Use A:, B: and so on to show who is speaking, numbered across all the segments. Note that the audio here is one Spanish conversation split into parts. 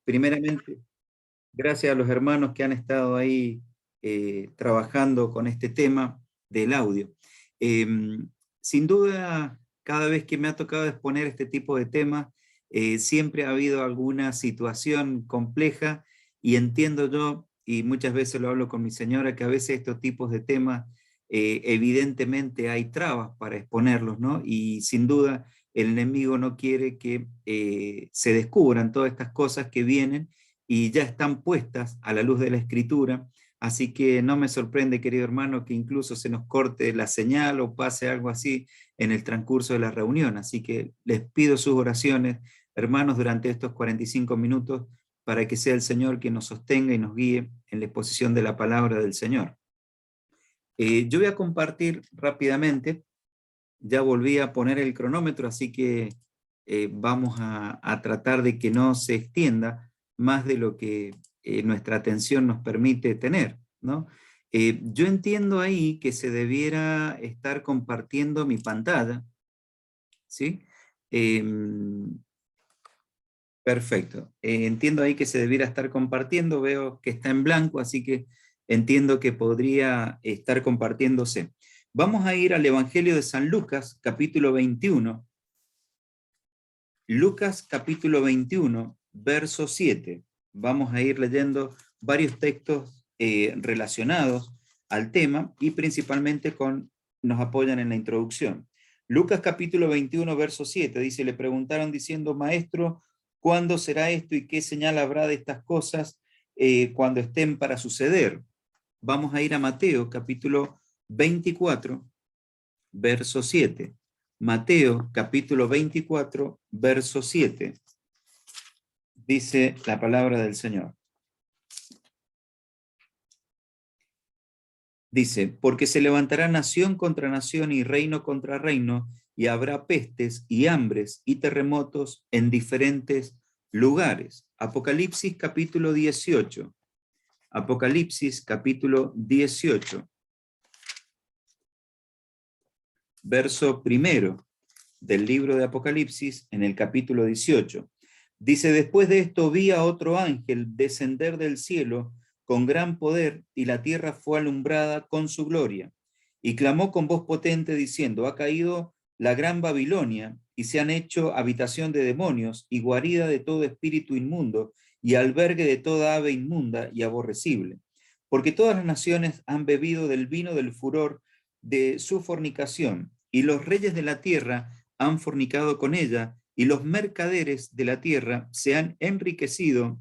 A: Primeramente, gracias a los hermanos que han estado ahí trabajando con este tema del audio. Sin duda, cada vez que me ha tocado exponer este tipo de temas, siempre ha habido alguna situación compleja y entiendo yo, y muchas veces lo hablo con mi señora, que a veces estos tipos de temas evidentemente hay trabas para exponerlos, ¿no? Y sin duda el enemigo no quiere que se descubran todas estas cosas que vienen y ya están puestas a la luz de la Escritura, así que no me sorprende, querido hermano, que incluso se nos corte la señal o pase algo así en el transcurso de la reunión, así que les pido sus oraciones, hermanos, durante estos 45 minutos, para que sea el Señor quien nos sostenga y nos guíe en la exposición de la palabra del Señor. Yo voy a compartir rápidamente, ya volví a poner el cronómetro, así que vamos a tratar de que no se extienda más de lo que nuestra atención nos permite tener, ¿no? Yo entiendo ahí que se debiera estar compartiendo mi pantalla, ¿sí? Perfecto. Entiendo ahí que se debiera estar compartiendo, veo que está en blanco, así que entiendo que podría estar compartiéndose. Vamos a ir al Evangelio de San Lucas, capítulo 21. Lucas, capítulo 21, verso 7. Vamos a ir leyendo varios textos relacionados al tema y principalmente nos apoyan en la introducción. Lucas, capítulo 21, verso 7, dice, le preguntaron diciendo, Maestro, ¿cuándo será esto y qué señal habrá de estas cosas cuando estén para suceder? Vamos a ir a Mateo, capítulo 24, verso 7. Mateo, capítulo 24, verso 7. Dice la palabra del Señor. Dice, porque se levantará nación contra nación y reino contra reino, y habrá pestes y hambres y terremotos en diferentes lugares. Apocalipsis capítulo 18. Apocalipsis capítulo 18. Verso primero del libro de Apocalipsis en el capítulo 18. Dice, después de esto vi a otro ángel descender del cielo con gran poder, y la tierra fue alumbrada con su gloria. Y clamó con voz potente diciendo, ha caído la gran Babilonia, y se han hecho habitación de demonios, y guarida de todo espíritu inmundo, y albergue de toda ave inmunda y aborrecible. Porque todas las naciones han bebido del vino del furor de su fornicación, y los reyes de la tierra han fornicado con ella, y los mercaderes de la tierra se han enriquecido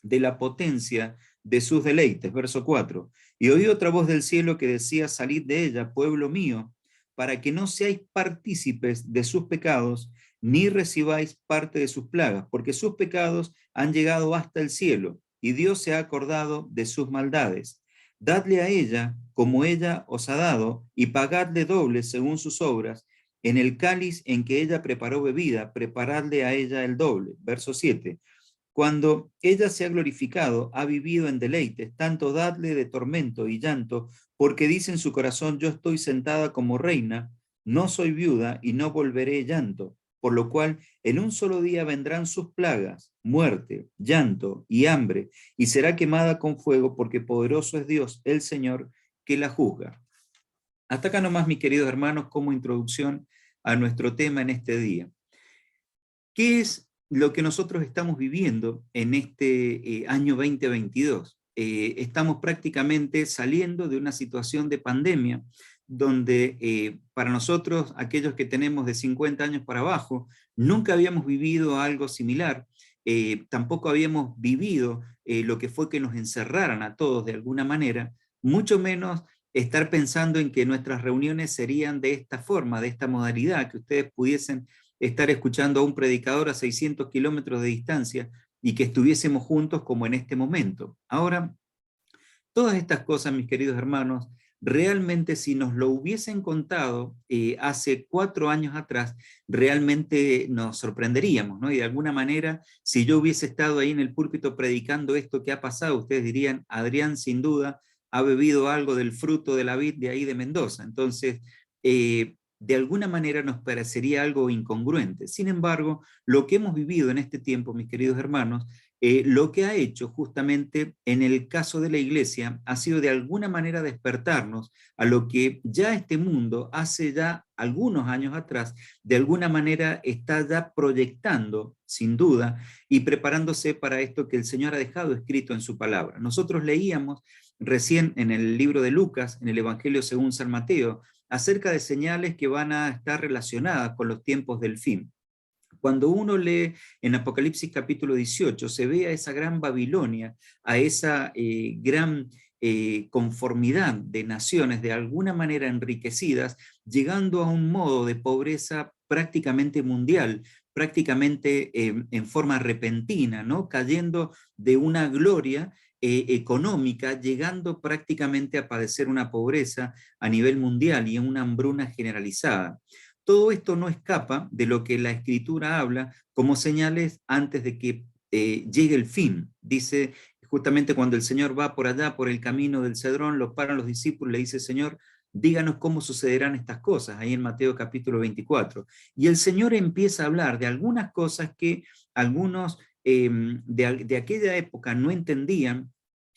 A: de la potencia de sus deleites. Verso 4. Y oí otra voz del cielo que decía, salid de ella, pueblo mío, para que no seáis partícipes de sus pecados, ni recibáis parte de sus plagas, porque sus pecados han llegado hasta el cielo, y Dios se ha acordado de sus maldades. Dadle a ella como ella os ha dado, y pagadle doble según sus obras. En el cáliz en que ella preparó bebida, preparadle a ella el doble. Verso 7. Cuando ella se ha glorificado, ha vivido en deleites, tanto dadle de tormento y llanto, porque dice en su corazón, yo estoy sentada como reina, no soy viuda y no volveré llanto, por lo cual en un solo día vendrán sus plagas, muerte, llanto y hambre, y será quemada con fuego, porque poderoso es Dios, el Señor, que la juzga. Hasta acá nomás, mis queridos hermanos, como introducción a nuestro tema en este día. ¿Qué es lo que nosotros estamos viviendo en este año 2022? Estamos prácticamente saliendo de una situación de pandemia donde para nosotros, aquellos que tenemos de 50 años para abajo, nunca habíamos vivido algo similar, tampoco habíamos vivido lo que fue que nos encerraran a todos de alguna manera, mucho menos estar pensando en que nuestras reuniones serían de esta forma, de esta modalidad, que ustedes pudiesen estar escuchando a un predicador a 600 kilómetros de distancia y que estuviésemos juntos como en este momento. Ahora, todas estas cosas, mis queridos hermanos, realmente si nos lo hubiesen contado hace 4 años atrás, realmente nos sorprenderíamos, ¿no? Y de alguna manera, si yo hubiese estado ahí en el púlpito predicando esto que ha pasado, ustedes dirían, Adrián sin duda ha bebido algo del fruto de la vid de ahí de Mendoza. Entonces, de alguna manera nos parecería algo incongruente. Sin embargo, lo que hemos vivido en este tiempo, mis queridos hermanos, lo que ha hecho justamente en el caso de la Iglesia ha sido de alguna manera despertarnos a lo que ya este mundo hace ya algunos años atrás, de alguna manera está ya proyectando, sin duda, y preparándose para esto que el Señor ha dejado escrito en su palabra. Nosotros leíamos recién en el libro de Lucas, en el Evangelio según San Mateo, acerca de señales que van a estar relacionadas con los tiempos del fin. Cuando uno lee en Apocalipsis capítulo 18, se ve a esa gran Babilonia, a esa gran conformidad de naciones de alguna manera enriquecidas, llegando a un modo de pobreza prácticamente mundial, prácticamente en forma repentina, ¿no? Cayendo de una gloria económica, llegando prácticamente a padecer una pobreza a nivel mundial y una hambruna generalizada. Todo esto no escapa de lo que la Escritura habla como señales antes de que llegue el fin. Dice, justamente cuando el Señor va por allá, por el camino del Cedrón, lo paran los discípulos, le dice, Señor, díganos cómo sucederán estas cosas, ahí en Mateo capítulo 24. Y el Señor empieza a hablar de algunas cosas que algunos de aquella época no entendían.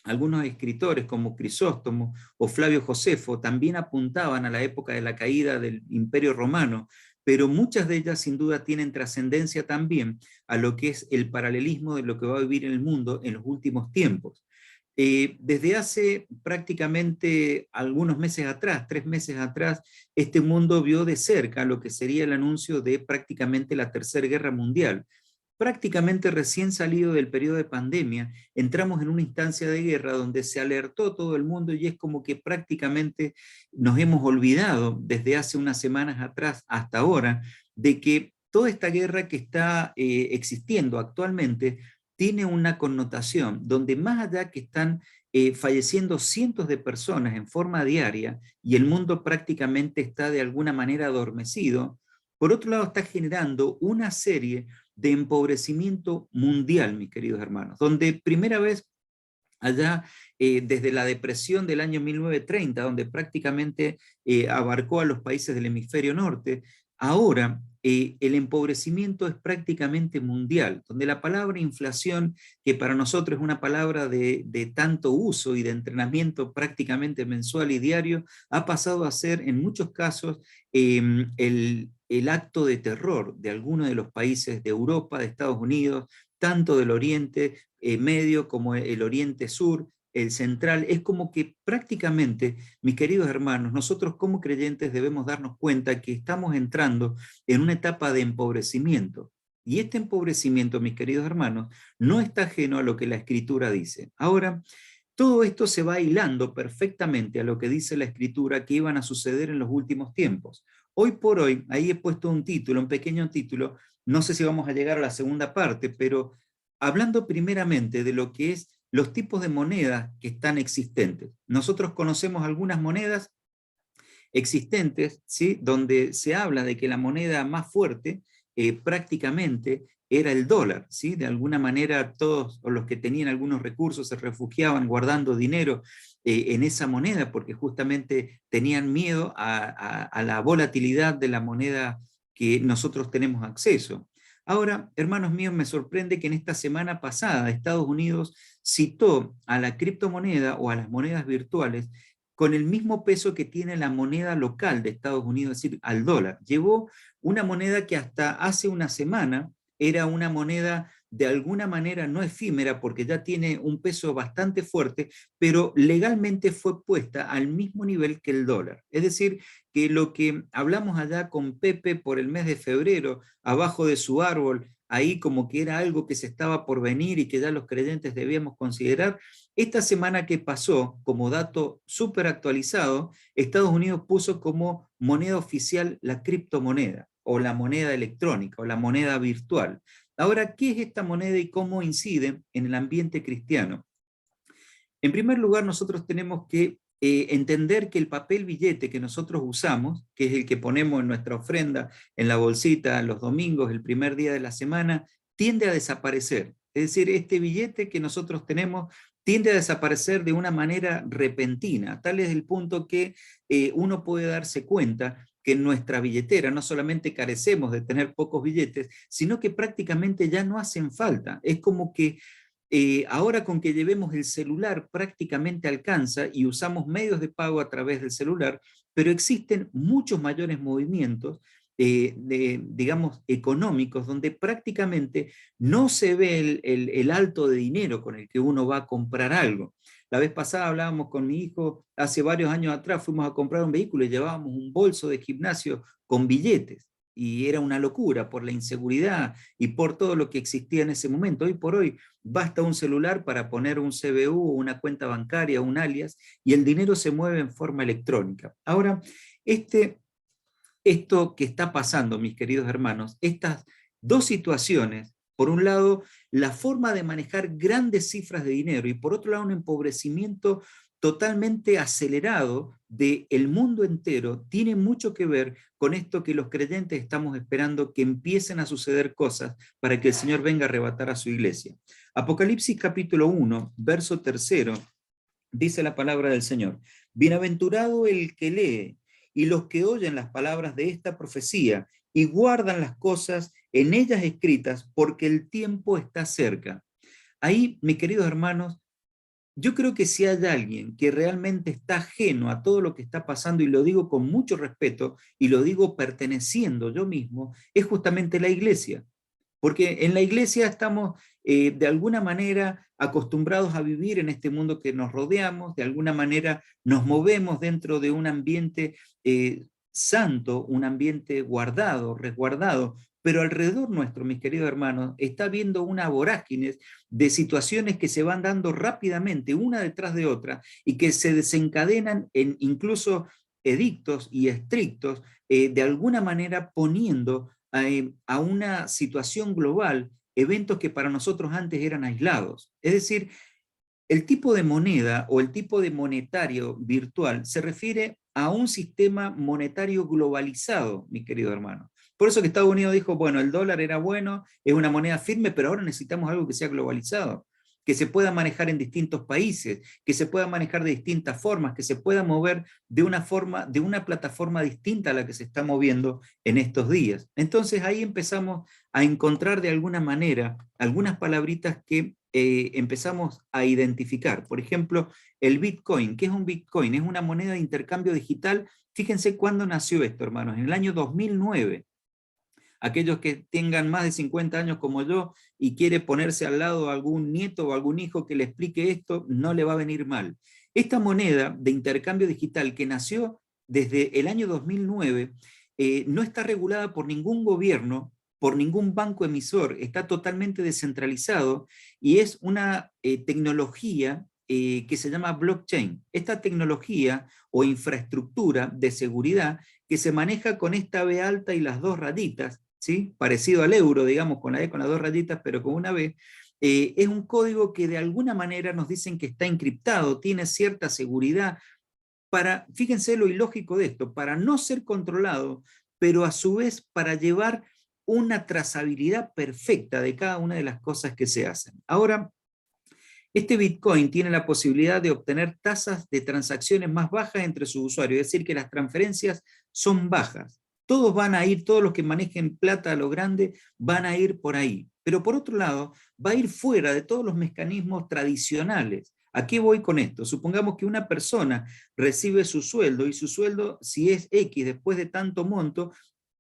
A: Algunos escritores como Crisóstomo o Flavio Josefo también apuntaban a la época de la caída del Imperio Romano, pero muchas de ellas sin duda tienen trascendencia también a lo que es el paralelismo de lo que va a vivir el mundo en los últimos tiempos. Desde hace prácticamente algunos meses atrás, 3 meses atrás, este mundo vio de cerca lo que sería el anuncio de prácticamente la Tercera Guerra Mundial. Prácticamente recién salido del periodo de pandemia, entramos en una instancia de guerra donde se alertó todo el mundo y es como que prácticamente nos hemos olvidado desde hace unas semanas atrás hasta ahora de que toda esta guerra que está existiendo actualmente tiene una connotación donde más allá que están falleciendo cientos de personas en forma diaria y el mundo prácticamente está de alguna manera adormecido, por otro lado está generando una serie de empobrecimiento mundial, mis queridos hermanos, donde primera vez allá desde la depresión del año 1930, donde prácticamente abarcó a los países del hemisferio norte, ahora el empobrecimiento es prácticamente mundial, donde la palabra inflación, que para nosotros es una palabra de tanto uso y de entrenamiento prácticamente mensual y diario, ha pasado a ser en muchos casos el acto de terror de algunos de los países de Europa, de Estados Unidos, tanto del Oriente Medio como el Oriente Sur, el Central. Es como que prácticamente, mis queridos hermanos, nosotros como creyentes debemos darnos cuenta que estamos entrando en una etapa de empobrecimiento. Y este empobrecimiento, mis queridos hermanos, no está ajeno a lo que la Escritura dice. Ahora, todo esto se va hilando perfectamente a lo que dice la Escritura que iban a suceder en los últimos tiempos. Hoy por hoy, ahí he puesto un título, un pequeño título, no sé si vamos a llegar a la segunda parte, pero hablando primeramente de lo que es los tipos de monedas que están existentes. Nosotros conocemos algunas monedas existentes, ¿sí? Donde se habla de que la moneda más fuerte prácticamente era el dólar, ¿sí? De alguna manera todos los que tenían algunos recursos se refugiaban guardando dinero en esa moneda porque justamente tenían miedo a la volatilidad de la moneda que nosotros tenemos acceso. Ahora, hermanos míos, me sorprende que en esta semana pasada Estados Unidos citó a la criptomoneda o a las monedas virtuales con el mismo peso que tiene la moneda local de Estados Unidos, es decir, al dólar. Llevó una moneda que hasta hace una semana era una moneda de alguna manera no efímera porque ya tiene un peso bastante fuerte, pero legalmente fue puesta al mismo nivel que el dólar. Es decir, que lo que hablamos allá con Pepe por el mes de febrero, abajo de su árbol, ahí como que era algo que se estaba por venir y que ya los creyentes debíamos considerar, esta semana que pasó, como dato súper actualizado, Estados Unidos puso como moneda oficial la criptomoneda, o la moneda electrónica, o la moneda virtual. Ahora, ¿qué es esta moneda y cómo incide en el ambiente cristiano? En primer lugar, nosotros tenemos que entender que el papel billete que nosotros usamos, que es el que ponemos en nuestra ofrenda, en la bolsita, los domingos, el primer día de la semana, tiende a desaparecer. Es decir, este billete que nosotros tenemos tiende a desaparecer de una manera repentina, tal es el punto que uno puede darse cuenta que en nuestra billetera no solamente carecemos de tener pocos billetes, sino que prácticamente ya no hacen falta. Es como que ahora con que llevemos el celular prácticamente alcanza y usamos medios de pago a través del celular, pero existen muchos mayores movimientos digamos, económicos, donde prácticamente no se ve el alto de dinero con el que uno va a comprar algo. La vez pasada hablábamos con mi hijo, hace varios años atrás fuimos a comprar un vehículo y llevábamos un bolso de gimnasio con billetes. Y era una locura por la inseguridad y por todo lo que existía en ese momento. Hoy por hoy basta un celular para poner un CBU, una cuenta bancaria, un alias, y el dinero se mueve en forma electrónica. Ahora, esto que está pasando, mis queridos hermanos, estas dos situaciones, por un lado, la forma de manejar grandes cifras de dinero y por otro lado, un empobrecimiento totalmente acelerado del mundo entero, tiene mucho que ver con esto que los creyentes estamos esperando que empiecen a suceder cosas para que el Señor venga a arrebatar a su iglesia. Apocalipsis capítulo 1, verso 3, dice la palabra del Señor: bienaventurado el que lee y los que oyen las palabras de esta profecía y guardan las cosas en ellas escritas, porque el tiempo está cerca. Ahí, mis queridos hermanos, yo creo que si hay alguien que realmente está ajeno a todo lo que está pasando, y lo digo con mucho respeto, y lo digo perteneciendo yo mismo, es justamente la iglesia. Porque en la iglesia estamos de alguna manera acostumbrados a vivir en este mundo que nos rodeamos, de alguna manera nos movemos dentro de un ambiente santo, un ambiente guardado, resguardado, pero alrededor nuestro, mis queridos hermanos, está habiendo una vorágine de situaciones que se van dando rápidamente, una detrás de otra, y que se desencadenan en incluso edictos y estrictos, de alguna manera poniendo a una situación global eventos que para nosotros antes eran aislados. Es decir, el tipo de moneda o el tipo de monetario virtual se refiere a un sistema monetario globalizado, mi querido hermano. Por eso que Estados Unidos dijo, bueno, el dólar era bueno, es una moneda firme, pero ahora necesitamos algo que sea globalizado, que se pueda manejar en distintos países, que se pueda manejar de distintas formas, que se pueda mover de una forma, de una plataforma distinta a la que se está moviendo en estos días. Entonces ahí empezamos a encontrar de alguna manera algunas palabritas que empezamos a identificar. Por ejemplo, el Bitcoin. ¿Qué es un Bitcoin? Es una moneda de intercambio digital. Fíjense cuándo nació esto, hermanos, en el año 2009. Aquellos que tengan más de 50 años como yo y quiere ponerse al lado a algún nieto o algún hijo que le explique esto, no le va a venir mal. Esta moneda de intercambio digital que nació desde el año 2009 no está regulada por ningún gobierno, por ningún banco emisor, está totalmente descentralizado y es una tecnología que se llama blockchain. Esta tecnología o infraestructura de seguridad que se maneja con esta B alta y las dos rayitas, ¿sí? Parecido al euro, digamos, con la E con las dos rayitas, pero con una B, es un código que de alguna manera nos dicen que está encriptado, tiene cierta seguridad, para, fíjense lo ilógico de esto, para no ser controlado, pero a su vez para llevar una trazabilidad perfecta de cada una de las cosas que se hacen. Ahora, este Bitcoin tiene la posibilidad de obtener tasas de transacciones más bajas entre sus usuarios, es decir, que las transferencias son bajas. Todos van a ir, todos los que manejen plata a lo grande van a ir por ahí. Pero por otro lado, va a ir fuera de todos los mecanismos tradicionales. ¿A qué voy con esto? Supongamos que una persona recibe su sueldo y su sueldo, si es X después de tanto monto,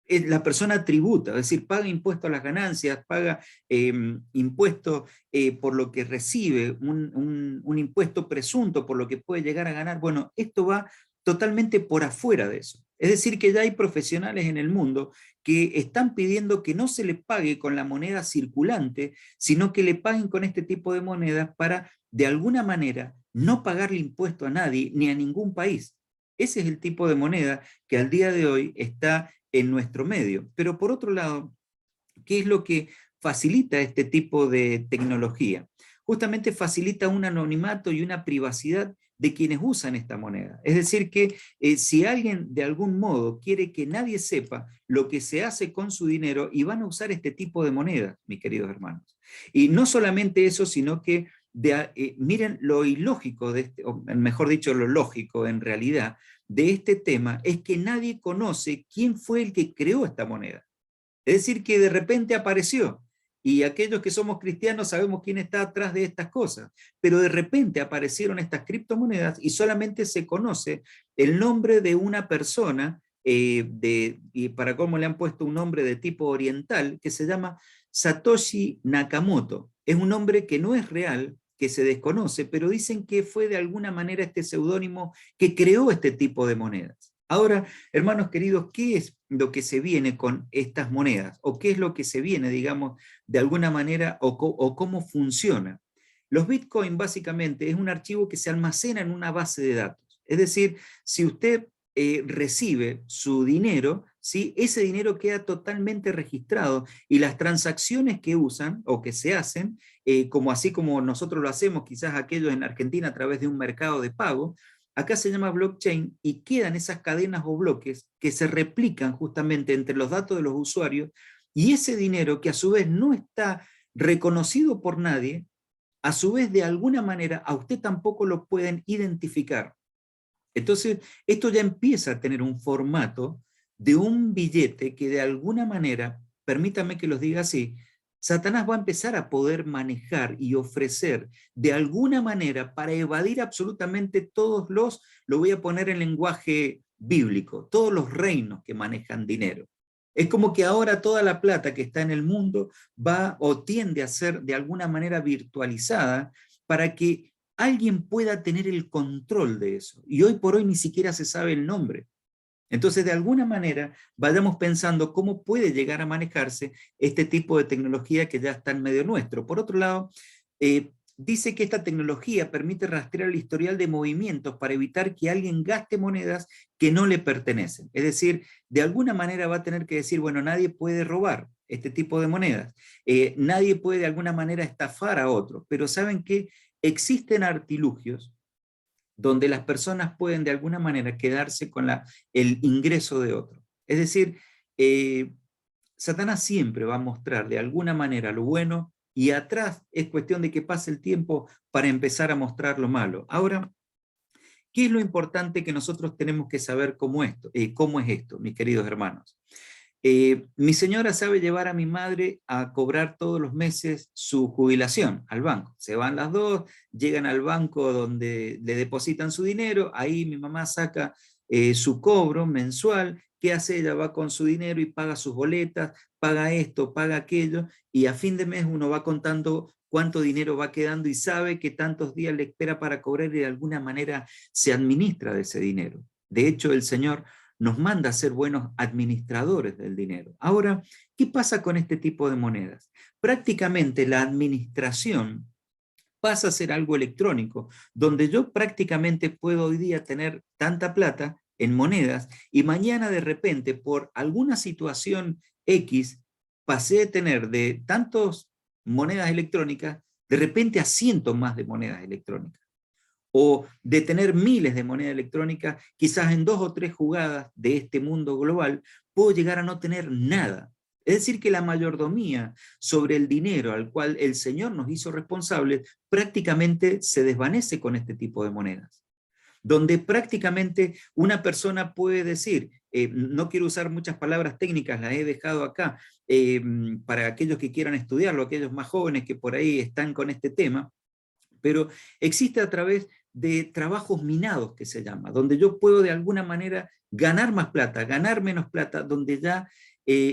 A: la persona tributa, es decir, paga impuesto a las ganancias, paga impuesto por lo que recibe, un impuesto presunto por lo que puede llegar a ganar. Bueno, esto va totalmente por afuera de eso. Es decir, que ya hay profesionales en el mundo que están pidiendo que no se les pague con la moneda circulante, sino que le paguen con este tipo de monedas para, de alguna manera, no pagarle impuesto a nadie ni a ningún país. Ese es el tipo de moneda que al día de hoy está en nuestro medio. Pero por otro lado, ¿qué es lo que facilita este tipo de tecnología? Justamente facilita un anonimato y una privacidad de quienes usan esta moneda. Es decir, que si alguien de algún modo quiere que nadie sepa lo que se hace con su dinero, y van a usar este tipo de monedas, mis queridos hermanos. Y no solamente eso, sino que miren lo ilógico de este, o mejor dicho, lo lógico en realidad, de este tema es que nadie conoce quién fue el que creó esta moneda. Es decir, que de repente apareció, y aquellos que somos cristianos sabemos quién está atrás de estas cosas, pero de repente aparecieron estas criptomonedas y solamente se conoce el nombre de una persona, y para cómo le han puesto un nombre de tipo oriental, que se llama Satoshi Nakamoto. Es un nombre que no es real, que se desconoce, pero dicen que fue de alguna manera este seudónimo que creó este tipo de monedas. Ahora, hermanos queridos, ¿qué es lo que se viene con estas monedas? ¿O qué es lo que se viene, digamos, de alguna manera, o cómo funciona? Los Bitcoin básicamente es un archivo que se almacena en una base de datos. Es decir, si usted recibe su dinero, ¿sí? Ese dinero queda totalmente registrado y las transacciones que usan o que se hacen, como así como nosotros lo hacemos, quizás aquellos en Argentina a través de un mercado de pago, acá se llama blockchain y quedan esas cadenas o bloques que se replican justamente entre los datos de los usuarios y ese dinero que a su vez no está reconocido por nadie, a su vez de alguna manera a usted tampoco lo pueden identificar. Entonces, esto ya empieza a tener un formato de un billete que de alguna manera, permítame que los diga así, Satanás va a empezar a poder manejar y ofrecer de alguna manera para evadir absolutamente todos los, lo voy a poner en lenguaje bíblico, todos los reinos que manejan dinero. Es como que ahora toda la plata que está en el mundo va o tiende a ser de alguna manera virtualizada para que alguien pueda tener el control de eso. Y hoy por hoy ni siquiera se sabe el nombre. Entonces, de alguna manera, vayamos pensando cómo puede llegar a manejarse este tipo de tecnología que ya está en medio nuestro. Por otro lado, dice que esta tecnología permite rastrear el historial de movimientos para evitar que alguien gaste monedas que no le pertenecen. Es decir, de alguna manera va a tener que decir, bueno, nadie puede robar este tipo de monedas. Nadie puede de alguna manera estafar a otro. Pero ¿saben qué? Existen artilugios donde las personas pueden de alguna manera quedarse con el ingreso de otro. Es decir, Satanás siempre va a mostrar de alguna manera lo bueno y atrás es cuestión de que pase el tiempo para empezar a mostrar lo malo. Ahora, ¿qué es lo importante que nosotros tenemos que saber cómo es esto, mis queridos hermanos? Mi señora sabe llevar a mi madre a cobrar todos los meses su jubilación al banco. Se van las dos, llegan al banco donde le depositan su dinero, ahí mi mamá saca su cobro mensual. ¿Qué hace ella? Va con su dinero y paga sus boletas, paga esto, paga aquello, y a fin de mes uno va contando cuánto dinero va quedando y sabe que tantos días le espera para cobrar y de alguna manera se administra de ese dinero. De hecho, el Señor nos manda a ser buenos administradores del dinero. Ahora, ¿qué pasa con este tipo de monedas? Prácticamente la administración pasa a ser algo electrónico, donde yo prácticamente puedo hoy día tener tanta plata en monedas y mañana de repente por alguna situación X pasé de tener de tantas monedas electrónicas de repente a cientos más de monedas electrónicas, o de tener miles de monedas electrónicas, quizás en 2 o 3 jugadas de este mundo global, puedo llegar a no tener nada. Es decir, que la mayordomía sobre el dinero al cual el Señor nos hizo responsables prácticamente se desvanece con este tipo de monedas, donde prácticamente una persona puede decir, no quiero usar muchas palabras técnicas, las he dejado acá, para aquellos que quieran estudiarlo, aquellos más jóvenes que por ahí están con este tema, pero existe a través de trabajos minados que se llama, donde yo puedo de alguna manera ganar más plata, ganar menos plata, donde ya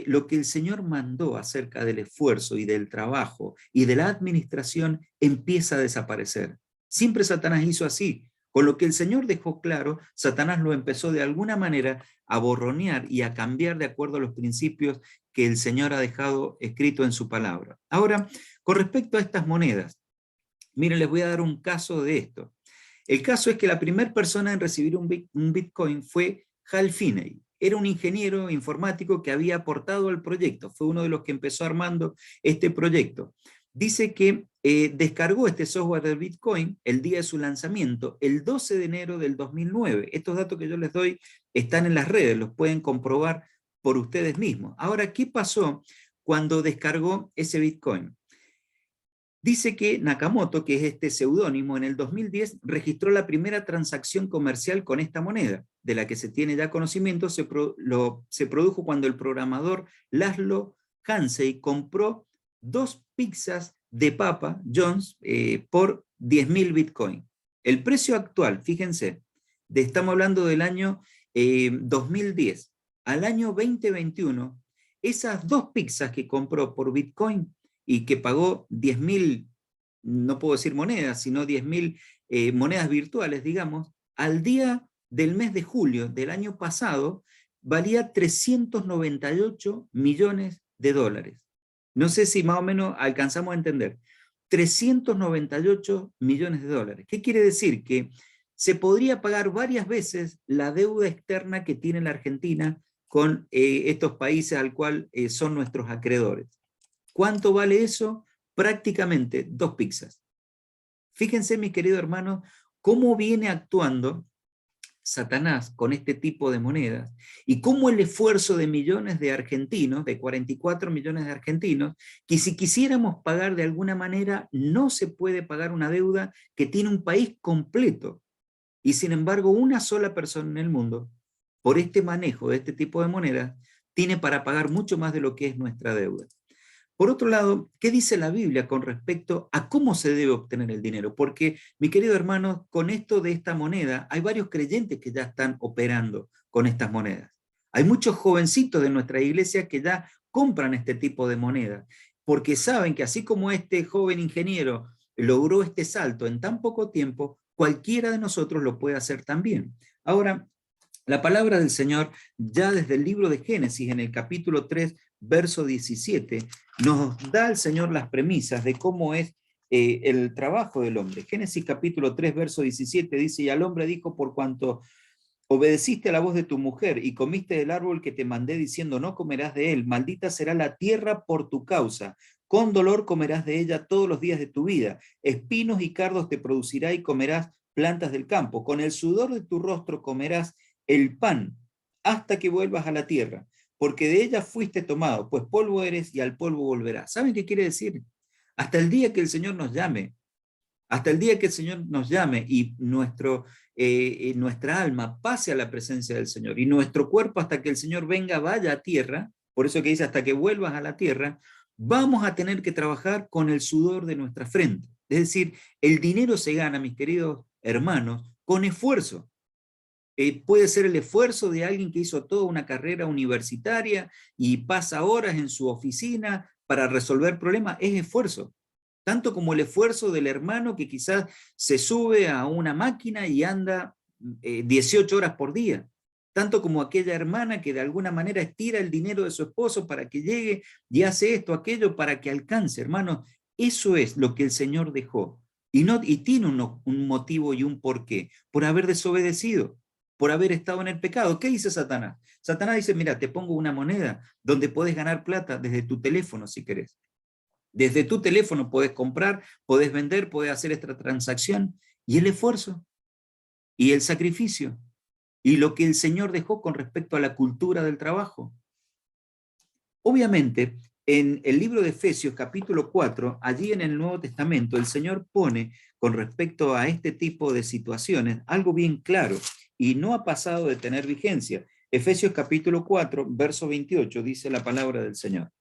A: lo que el Señor mandó acerca del esfuerzo y del trabajo y de la administración empieza a desaparecer. Siempre Satanás hizo así. Con lo que el Señor dejó claro, Satanás lo empezó de alguna manera a borronear y a cambiar de acuerdo a los principios que el Señor ha dejado escrito en su palabra. Ahora, con respecto a estas monedas, miren, les voy a dar un caso de esto. El caso es que la primera persona en recibir un Bitcoin fue Hal Finney. Era un ingeniero informático que había aportado al proyecto. Fue uno de los que empezó armando este proyecto. Dice que descargó este software del Bitcoin el día de su lanzamiento, el 12 de enero del 2009. Estos datos que yo les doy están en las redes, los pueden comprobar por ustedes mismos. Ahora, ¿qué pasó cuando descargó ese Bitcoin? Dice que Nakamoto, que es este seudónimo, en el 2010 registró la primera transacción comercial con esta moneda, de la que se tiene ya conocimiento. Se produjo cuando el programador Laszlo Hansey compró 2 pizzas de Papa John's por 10.000 Bitcoin. El precio actual, fíjense, estamos hablando del año 2010, al año 2021, esas 2 pizzas que compró por Bitcoin y que pagó 10.000, no puedo decir monedas, sino 10.000 monedas virtuales, digamos, al día del mes de julio del año pasado, valía 398 millones de dólares. No sé si más o menos alcanzamos a entender. 398 millones de dólares. ¿Qué quiere decir? Que se podría pagar varias veces la deuda externa que tiene la Argentina con estos países al cual son nuestros acreedores. ¿Cuánto vale eso? Prácticamente 2 pizzas. Fíjense, mis queridos hermanos, cómo viene actuando Satanás con este tipo de monedas y cómo el esfuerzo de millones de argentinos, de 44 millones de argentinos, que si quisiéramos pagar de alguna manera, no se puede pagar una deuda que tiene un país completo. Y sin embargo, una sola persona en el mundo, por este manejo de este tipo de monedas, tiene para pagar mucho más de lo que es nuestra deuda. Por otro lado, ¿qué dice la Biblia con respecto a cómo se debe obtener el dinero? Porque, mi querido hermano, con esto de esta moneda, hay varios creyentes que ya están operando con estas monedas. Hay muchos jovencitos de nuestra iglesia que ya compran este tipo de monedas, porque saben que así como este joven ingeniero logró este salto en tan poco tiempo, cualquiera de nosotros lo puede hacer también. Ahora, la palabra del Señor, ya desde el libro de Génesis, en el capítulo 3, verso 17, nos da el Señor las premisas de cómo es el trabajo del hombre. Génesis capítulo 3, verso 17 dice, y al hombre dijo, por cuanto obedeciste a la voz de tu mujer y comiste del árbol que te mandé diciendo, no comerás de él, maldita será la tierra por tu causa, con dolor comerás de ella todos los días de tu vida, espinos y cardos te producirá y comerás plantas del campo, con el sudor de tu rostro comerás el pan hasta que vuelvas a la tierra, porque de ella fuiste tomado, pues polvo eres y al polvo volverás. ¿Saben qué quiere decir? Hasta el día que el Señor nos llame, hasta el día que el Señor nos llame y nuestra alma pase a la presencia del Señor y nuestro cuerpo hasta que el Señor venga vaya a tierra, por eso que dice hasta que vuelvas a la tierra, vamos a tener que trabajar con el sudor de nuestra frente. Es decir, el dinero se gana, mis queridos hermanos, con esfuerzo. Puede ser el esfuerzo de alguien que hizo toda una carrera universitaria y pasa horas en su oficina para resolver problemas, es esfuerzo. Tanto como el esfuerzo del hermano que quizás se sube a una máquina y anda 18 horas por día. Tanto como aquella hermana que de alguna manera estira el dinero de su esposo para que llegue y hace esto, aquello, para que alcance. Hermanos, eso es lo que el Señor dejó. Y tiene un motivo y un porqué, por haber desobedecido, por haber estado en el pecado. ¿Qué dice Satanás? Satanás dice, mira, te pongo una moneda donde puedes ganar plata desde tu teléfono si querés. Desde tu teléfono puedes comprar, puedes vender, puedes hacer esta transacción. Y el esfuerzo, y el sacrificio, y lo que el Señor dejó con respecto a la cultura del trabajo. Obviamente, en el libro de Efesios capítulo 4, allí en el Nuevo Testamento, el Señor pone con respecto a este tipo de situaciones algo bien claro y no ha pasado de tener vigencia. Efesios capítulo 4, verso 28, dice la palabra del Señor.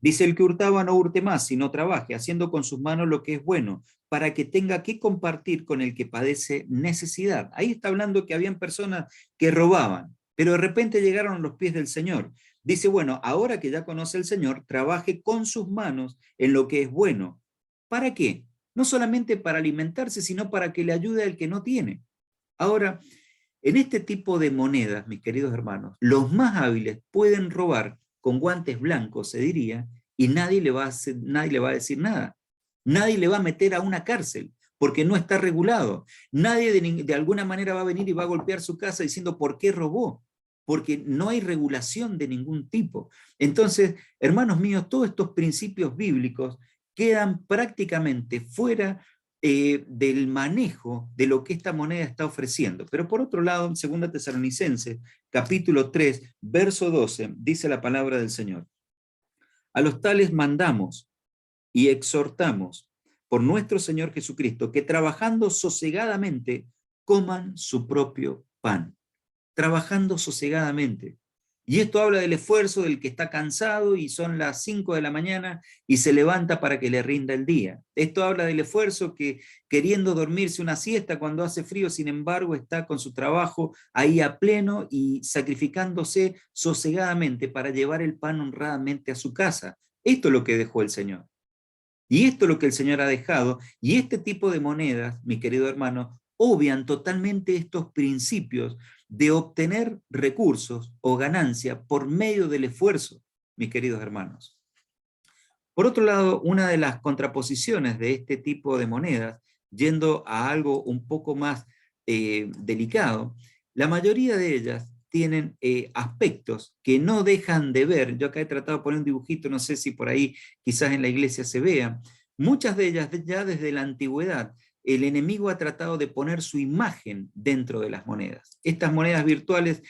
A: Dice, el que hurtaba no hurte más, sino trabaje, haciendo con sus manos lo que es bueno, para que tenga que compartir con el que padece necesidad. Ahí está hablando que habían personas que robaban, pero de repente llegaron a los pies del Señor. Dice, bueno, ahora que ya conoce el Señor, trabaje con sus manos en lo que es bueno. ¿Para qué? No solamente para alimentarse, sino para que le ayude al que no tiene. Ahora, en este tipo de monedas, mis queridos hermanos, los más hábiles pueden robar con guantes blancos, se diría, y nadie le va a decir nada. Nadie le va a meter a una cárcel, porque no está regulado. Nadie de alguna manera va a venir y va a golpear su casa diciendo, ¿por qué robó? Porque no hay regulación de ningún tipo. Entonces, hermanos míos, todos estos principios bíblicos quedan prácticamente fuera del manejo de lo que esta moneda está ofreciendo. Pero por otro lado, en 2 Tesalonicenses, capítulo 3, verso 12, dice la palabra del Señor. A los tales mandamos, y exhortamos por nuestro Señor Jesucristo que trabajando sosegadamente coman su propio pan. Trabajando sosegadamente. Y esto habla del esfuerzo del que está cansado y son las 5 de la mañana y se levanta para que le rinda el día. Esto habla del esfuerzo que queriendo dormirse una siesta cuando hace frío, sin embargo, está con su trabajo ahí a pleno y sacrificándose sosegadamente para llevar el pan honradamente a su casa. Esto es lo que dejó el Señor. Y esto es lo que el Señor ha dejado, y este tipo de monedas, mi querido hermano, obvian totalmente estos principios de obtener recursos o ganancia por medio del esfuerzo, mis queridos hermanos. Por otro lado, una de las contraposiciones de este tipo de monedas, yendo a algo un poco más delicado, la mayoría de ellas tienen aspectos que no dejan de ver. Yo acá he tratado de poner un dibujito, no sé si por ahí quizás en la iglesia se vea. Muchas de ellas ya desde la antigüedad el enemigo ha tratado de poner su imagen dentro de las monedas. Estas monedas virtuales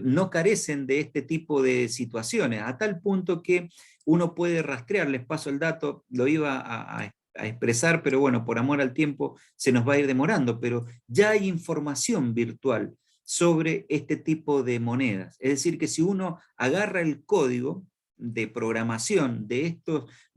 A: no carecen de este tipo de situaciones, a tal punto que uno puede rastrear. Les paso el dato, lo iba a expresar, pero bueno, por amor al tiempo se nos va a ir demorando, pero ya hay información virtual sobre este tipo de monedas. Es decir, que si uno agarra el código de programación de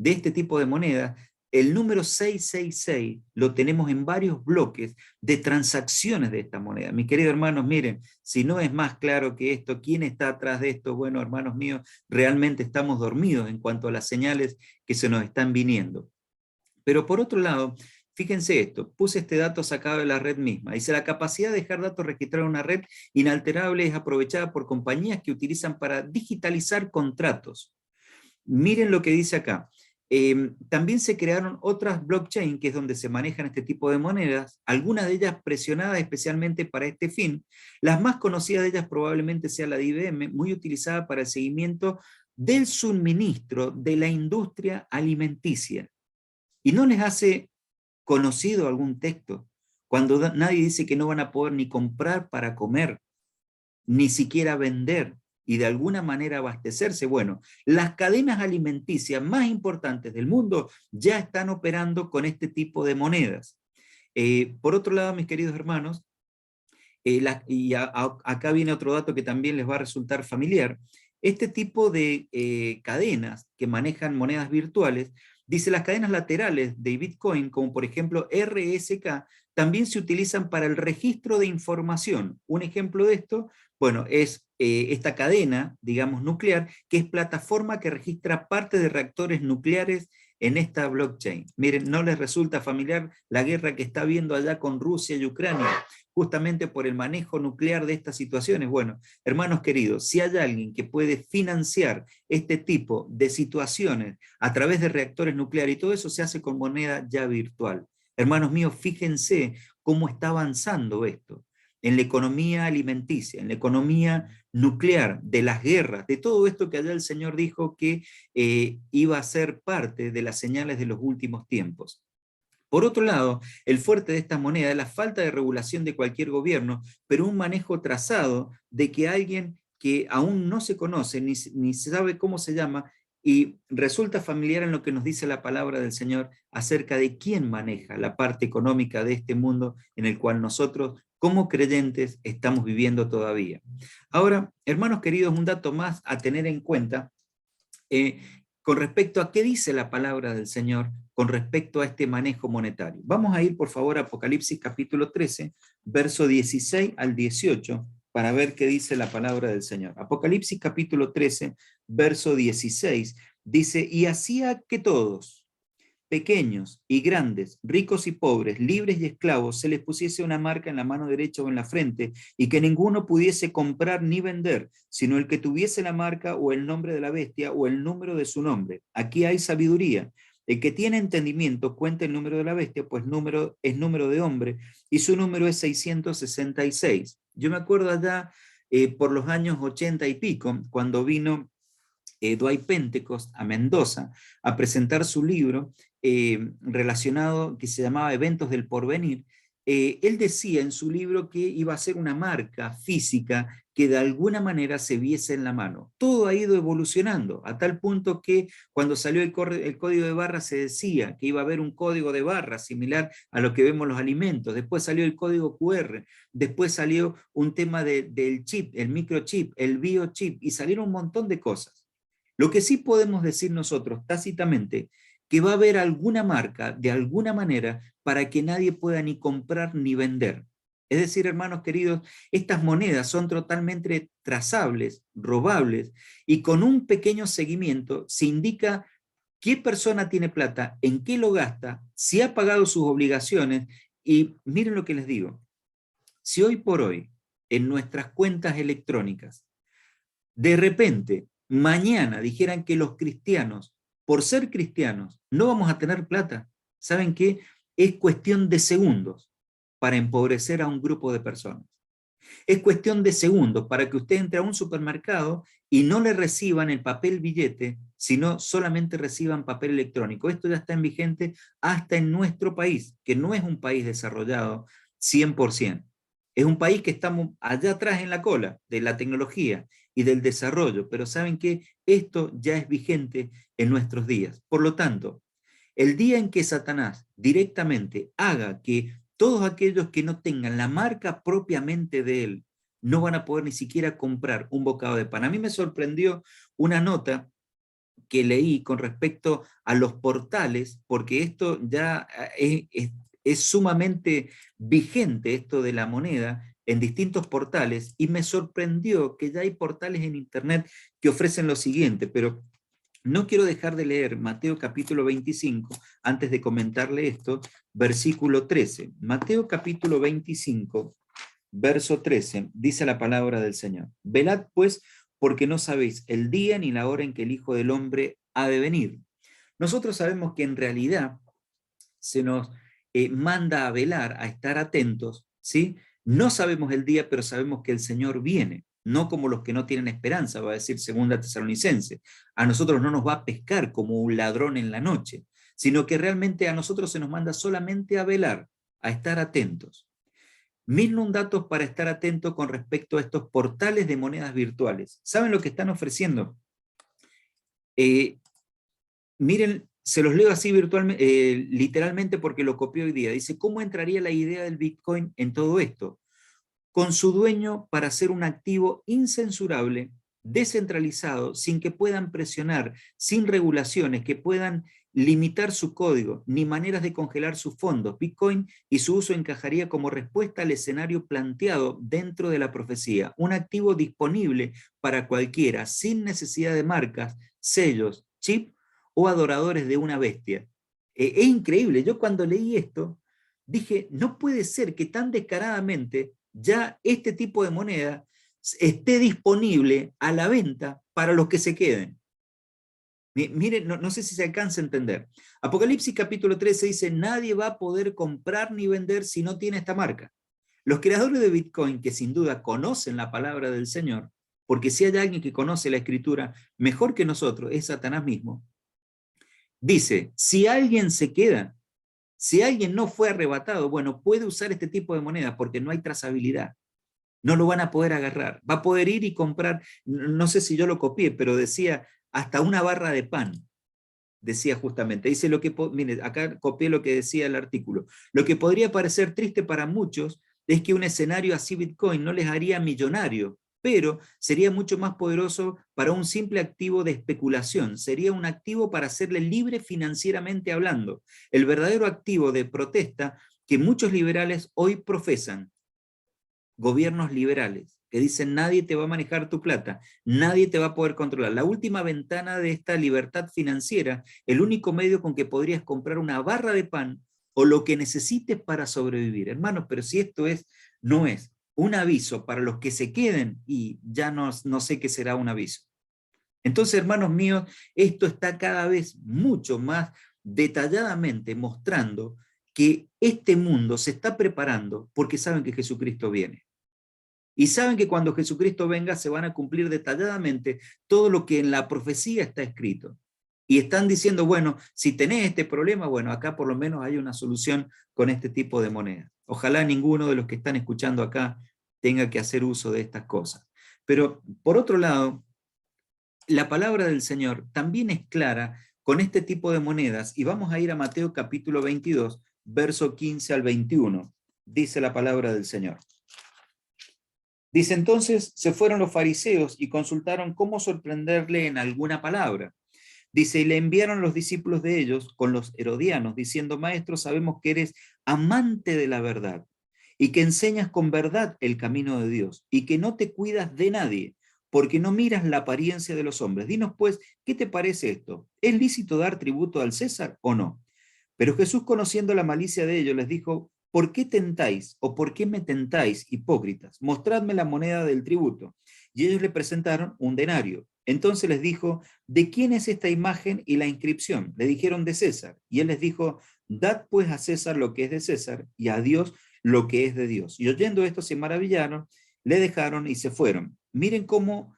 A: este tipo de monedas, el número 666 lo tenemos en varios bloques de transacciones de esta moneda. Mis queridos hermanos, miren, si no es más claro que esto, ¿quién está atrás de esto? Bueno, hermanos míos, realmente estamos dormidos en cuanto a las señales que se nos están viniendo. Pero por otro lado, fíjense esto, puse este dato sacado de la red misma. Dice, la capacidad de dejar datos registrados en una red inalterable es aprovechada por compañías que utilizan para digitalizar contratos. Miren lo que dice acá. También se crearon otras blockchain, que es donde se manejan este tipo de monedas, algunas de ellas presionadas especialmente para este fin. Las más conocidas de ellas probablemente sea la de IBM, muy utilizada para el seguimiento del suministro de la industria alimenticia. ¿Y no les hace conocido algún texto? Cuando nadie dice que no van a poder ni comprar para comer, ni siquiera vender y de alguna manera abastecerse. Bueno, las cadenas alimenticias más importantes del mundo ya están operando con este tipo de monedas. Por otro lado, mis queridos hermanos, acá viene otro dato que también les va a resultar familiar. Este tipo de cadenas que manejan monedas virtuales, dice, las cadenas laterales de Bitcoin, como por ejemplo RSK, también se utilizan para el registro de información. Un ejemplo de esto, bueno, es esta cadena, digamos, nuclear, que es plataforma que registra parte de reactores nucleares en esta blockchain. Miren, ¿no les resulta familiar la guerra que está habiendo allá con Rusia y Ucrania, justamente por el manejo nuclear de estas situaciones? Bueno, hermanos queridos, si hay alguien que puede financiar este tipo de situaciones a través de reactores nucleares, y todo eso se hace con moneda ya virtual. Hermanos míos, fíjense cómo está avanzando esto en la economía alimenticia, en la economía nuclear, de las guerras, de todo esto que allá el Señor dijo que iba a ser parte de las señales de los últimos tiempos. Por otro lado, el fuerte de esta moneda es la falta de regulación de cualquier gobierno, pero un manejo trazado de que alguien que aún no se conoce, ni se sabe cómo se llama, y resulta familiar en lo que nos dice la palabra del Señor acerca de quién maneja la parte económica de este mundo en el cual nosotros, como creyentes, estamos viviendo todavía. Ahora, hermanos queridos, un dato más a tener en cuenta, con respecto a qué dice la palabra del Señor con respecto a este manejo monetario. Vamos a ir, por favor, a Apocalipsis capítulo 13, verso 16 al 18, para ver qué dice la palabra del Señor. Apocalipsis capítulo 13, verso 16, dice, y hacía que todos, pequeños y grandes, ricos y pobres, libres y esclavos, se les pusiese una marca en la mano derecha o en la frente, y que ninguno pudiese comprar ni vender, sino el que tuviese la marca o el nombre de la bestia o el número de su nombre. Aquí hay sabiduría. El que tiene entendimiento cuenta el número de la bestia, pues número es número de hombre, y su número es 666. Yo me acuerdo allá por los años 80 y pico, cuando vino Dwight Pentecost a Mendoza a presentar su libro relacionado, que se llamaba Eventos del Porvenir. él decía en su libro que iba a ser una marca física que de alguna manera se viese en la mano. Todo ha ido evolucionando, a tal punto que cuando salió el código de barras se decía que iba a haber un código de barras similar a lo que vemos en los alimentos, después salió el código QR, después salió un tema del chip, el microchip, el biochip, y salieron un montón de cosas. Lo que sí podemos decir nosotros tácitamente, que va a haber alguna marca, de alguna manera, para que nadie pueda ni comprar ni vender. Es decir, hermanos queridos, estas monedas son totalmente trazables, robables, y con un pequeño seguimiento se indica qué persona tiene plata, en qué lo gasta, si ha pagado sus obligaciones, y miren lo que les digo, si hoy por hoy, en nuestras cuentas electrónicas, de repente, mañana dijeran que los cristianos, por ser cristianos, no vamos a tener plata, ¿saben qué? Es cuestión de segundos para empobrecer a un grupo de personas. Es cuestión de segundos para que usted entre a un supermercado y no le reciban el papel billete, sino solamente reciban papel electrónico. Esto ya está en vigente hasta en nuestro país, que no es un país desarrollado 100%. Es un país que estamos allá atrás en la cola de la tecnología y del desarrollo, pero saben que esto ya es vigente en nuestros días. Por lo tanto, el día en que Satanás directamente haga que todos aquellos que no tengan la marca propiamente de él no van a poder ni siquiera comprar un bocado de pan. A mí me sorprendió una nota que leí con respecto a los portales, porque esto ya es sumamente vigente, esto de la moneda, en distintos portales, y me sorprendió que ya hay portales en internet que ofrecen lo siguiente, pero no quiero dejar de leer Mateo capítulo 25, antes de comentarle esto, versículo 13. Mateo capítulo 25, verso 13, dice la palabra del Señor. Velad pues, porque no sabéis el día ni la hora en que el Hijo del Hombre ha de venir. Nosotros sabemos que en realidad se nos manda a velar, a estar atentos, ¿sí? No sabemos el día, pero sabemos que el Señor viene, no como los que no tienen esperanza, va a decir segunda Tesalonicense. A nosotros no nos va a pescar como un ladrón en la noche, sino que realmente a nosotros se nos manda solamente a velar, a estar atentos. Miren un dato para estar atento con respecto a estos portales de monedas virtuales. ¿Saben lo que están ofreciendo? Miren, se los leo así virtualmente, literalmente porque lo copié hoy día. Dice, ¿cómo entraría la idea del Bitcoin en todo esto? Con su dueño para ser un activo incensurable, descentralizado, sin que puedan presionar, sin regulaciones, que puedan limitar su código, ni maneras de congelar sus fondos. Bitcoin y su uso encajaría como respuesta al escenario planteado dentro de la profecía, un activo disponible para cualquiera, sin necesidad de marcas, sellos, chip o adoradores de una bestia. Es increíble, yo cuando leí esto dije, no puede ser que tan descaradamente ya este tipo de moneda esté disponible a la venta para los que se queden. Miren, no sé si se alcanza a entender. Apocalipsis capítulo 13 dice, nadie va a poder comprar ni vender si no tiene esta marca. Los creadores de Bitcoin, que sin duda conocen la palabra del Señor, porque si hay alguien que conoce la escritura mejor que nosotros, es Satanás mismo, dice, si alguien se queda, si alguien no fue arrebatado, bueno, puede usar este tipo de moneda porque no hay trazabilidad. No lo van a poder agarrar. Va a poder ir y comprar, no sé si yo lo copié, pero decía hasta una barra de pan. Decía justamente, dice lo que, mire, acá copié lo que decía el artículo. Lo que podría parecer triste para muchos es que un escenario así Bitcoin no les haría millonario, pero sería mucho más poderoso para un simple activo de especulación. Sería un activo para hacerle libre financieramente hablando. El verdadero activo de protesta que muchos liberales hoy profesan. Gobiernos liberales que dicen nadie te va a manejar tu plata, nadie te va a poder controlar. La última ventana de esta libertad financiera, el único medio con que podrías comprar una barra de pan o lo que necesites para sobrevivir. Hermanos, pero si esto no es un aviso para los que se queden, y ya no sé qué será un aviso. Entonces, hermanos míos, esto está cada vez mucho más detalladamente mostrando que este mundo se está preparando porque saben que Jesucristo viene. Y saben que cuando Jesucristo venga se van a cumplir detalladamente todo lo que en la profecía está escrito. Y están diciendo, bueno, si tenés este problema, bueno, acá por lo menos hay una solución con este tipo de moneda. Ojalá ninguno de los que están escuchando acá tenga que hacer uso de estas cosas. Pero por otro lado, la palabra del Señor también es clara con este tipo de monedas, y vamos a ir a Mateo capítulo 22, verso 15 al 21. Dice la palabra del Señor. Dice, entonces se fueron los fariseos y consultaron cómo sorprenderle en alguna palabra. Dice, y le enviaron los discípulos de ellos con los herodianos, diciendo, maestro, sabemos que eres amante de la verdad y que enseñas con verdad el camino de Dios y que no te cuidas de nadie, porque no miras la apariencia de los hombres. Dinos pues, ¿qué te parece esto? ¿Es lícito dar tributo al César o no? Pero Jesús, conociendo la malicia de ellos, les dijo, ¿por qué tentáis o por qué me tentáis, hipócritas? Mostradme la moneda del tributo. Y ellos le presentaron un denario. Entonces les dijo, ¿de quién es esta imagen y la inscripción? Le dijeron, de César. Y él les dijo, dad pues a César lo que es de César y a Dios lo que es de Dios. Y oyendo esto se maravillaron, le dejaron y se fueron. Miren cómo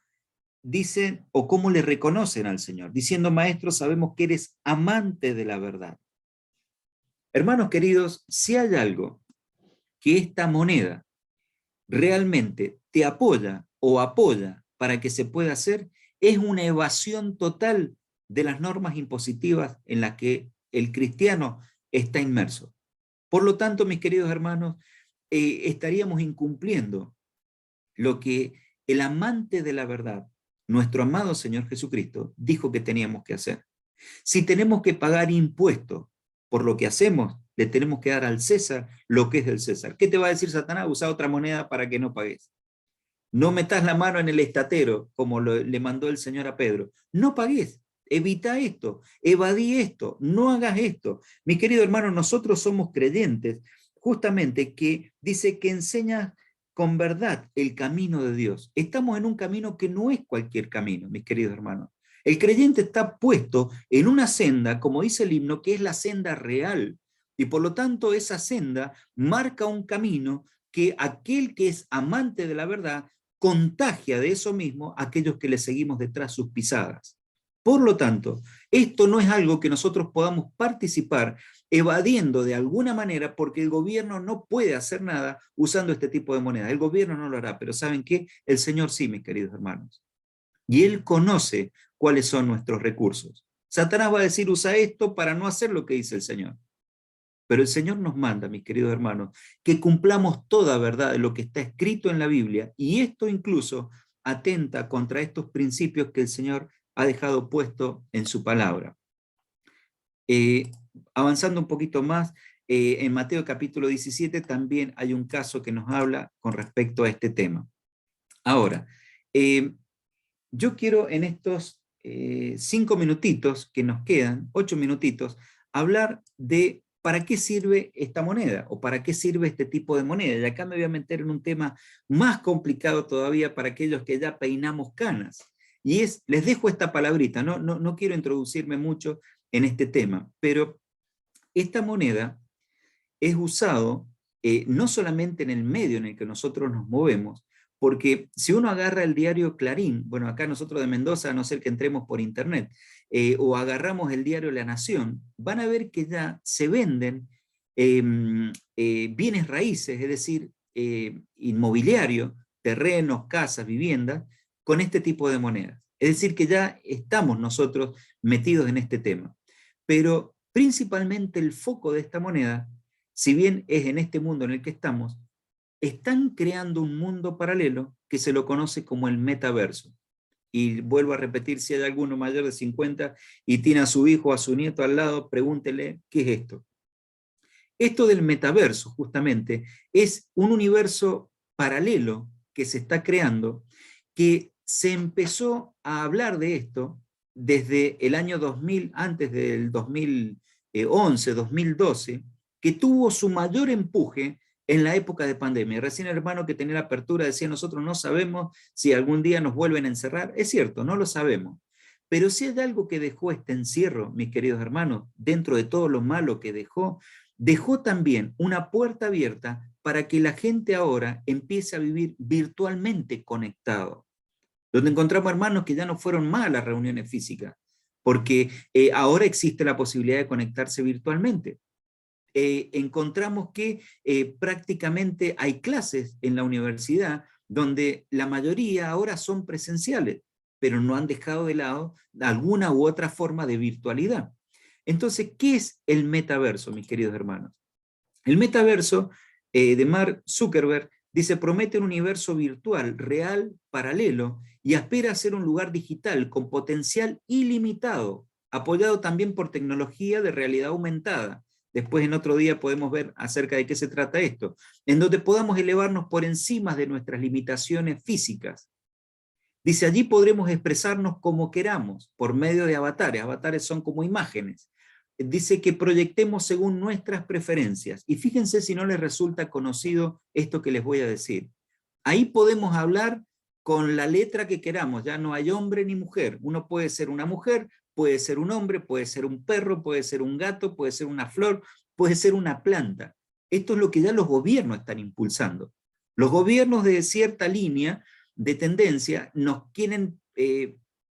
A: dicen o cómo le reconocen al Señor, diciendo, maestro, sabemos que eres amante de la verdad. Hermanos queridos, si hay algo que esta moneda realmente te apoya o apoya para que se pueda hacer, es una evasión total de las normas impositivas en las que el cristiano está inmerso. Por lo tanto, mis queridos hermanos, estaríamos incumpliendo lo que el amante de la verdad, nuestro amado Señor Jesucristo, dijo que teníamos que hacer. Si tenemos que pagar impuestos por lo que hacemos, le tenemos que dar al César lo que es del César. ¿Qué te va a decir Satanás? Usa otra moneda para que no pagues. No metas la mano en el estatero, como le mandó el Señor a Pedro. No pagues, evita esto, evadí esto, no hagas esto. Mi querido hermano, nosotros somos creyentes, justamente que dice que enseña con verdad el camino de Dios. Estamos en un camino que no es cualquier camino, mis queridos hermanos. El creyente está puesto en una senda, como dice el himno, que es la senda real. Y por lo tanto esa senda marca un camino que aquel que es amante de la verdad contagia de eso mismo a aquellos que le seguimos detrás sus pisadas. Por lo tanto, esto no es algo que nosotros podamos participar evadiendo de alguna manera, porque el gobierno no puede hacer nada usando este tipo de moneda. El gobierno no lo hará, pero ¿saben qué? El Señor sí, mis queridos hermanos. Y Él conoce cuáles son nuestros recursos. Satanás va a decir, usa esto para no hacer lo que dice el Señor. Pero el Señor nos manda, mis queridos hermanos, que cumplamos toda verdad de lo que está escrito en la Biblia, y esto incluso atenta contra estos principios que el Señor ha dejado puesto en su palabra. Avanzando un poquito más, en Mateo capítulo 17 también hay un caso que nos habla con respecto a este tema. Ahora, yo quiero en estos 5 minutitos que nos quedan, 8 minutitos, hablar de para qué sirve esta moneda o para qué sirve este tipo de moneda. Y acá me voy a meter en un tema más complicado todavía para aquellos que ya peinamos canas. Y les dejo esta palabrita, no quiero introducirme mucho en este tema, pero esta moneda es usado no solamente en el medio en el que nosotros nos movemos, porque si uno agarra el diario Clarín, bueno, acá nosotros de Mendoza, a no ser que entremos por internet, o agarramos el diario La Nación, van a ver que ya se venden bienes raíces, es decir, inmobiliario, terrenos, casas, viviendas, con este tipo de monedas. Es decir, que ya estamos nosotros metidos en este tema. Pero principalmente el foco de esta moneda, si bien es en este mundo en el que estamos, están creando un mundo paralelo que se lo conoce como el metaverso. Y vuelvo a repetir, si hay alguno mayor de 50 y tiene a su hijo o a su nieto al lado, pregúntele, ¿qué es esto? Esto del metaverso, justamente, es un universo paralelo que se está creando, que se empezó a hablar de esto desde el año 2000, antes del 2011, 2012, que tuvo su mayor empuje en la época de pandemia. Recién el hermano que tenía la apertura decía, nosotros no sabemos si algún día nos vuelven a encerrar. Es cierto, no lo sabemos. Pero si hay algo que dejó este encierro, mis queridos hermanos, dentro de todo lo malo que dejó también una puerta abierta para que la gente ahora empiece a vivir virtualmente conectado. Donde encontramos hermanos que ya no fueron más a las reuniones físicas, porque ahora existe la posibilidad de conectarse virtualmente. Encontramos que prácticamente hay clases en la universidad donde la mayoría ahora son presenciales, pero no han dejado de lado alguna u otra forma de virtualidad. Entonces, ¿qué es el metaverso, mis queridos hermanos? El metaverso de Mark Zuckerberg dice, promete un universo virtual, real, paralelo, y aspira a ser un lugar digital con potencial ilimitado, apoyado también por tecnología de realidad aumentada. Después en otro día podemos ver acerca de qué se trata esto, en donde podamos elevarnos por encima de nuestras limitaciones físicas. Dice, allí podremos expresarnos como queramos, por medio de avatares. Avatares son como imágenes. Dice que proyectemos según nuestras preferencias. Y fíjense si no les resulta conocido esto que les voy a decir. Ahí podemos hablar con la letra que queramos, ya no hay hombre ni mujer. Uno puede ser una mujer, puede ser un hombre, puede ser un perro, puede ser un gato, puede ser una flor, puede ser una planta. Esto es lo que ya los gobiernos están impulsando. Los gobiernos de cierta línea de tendencia nos quieren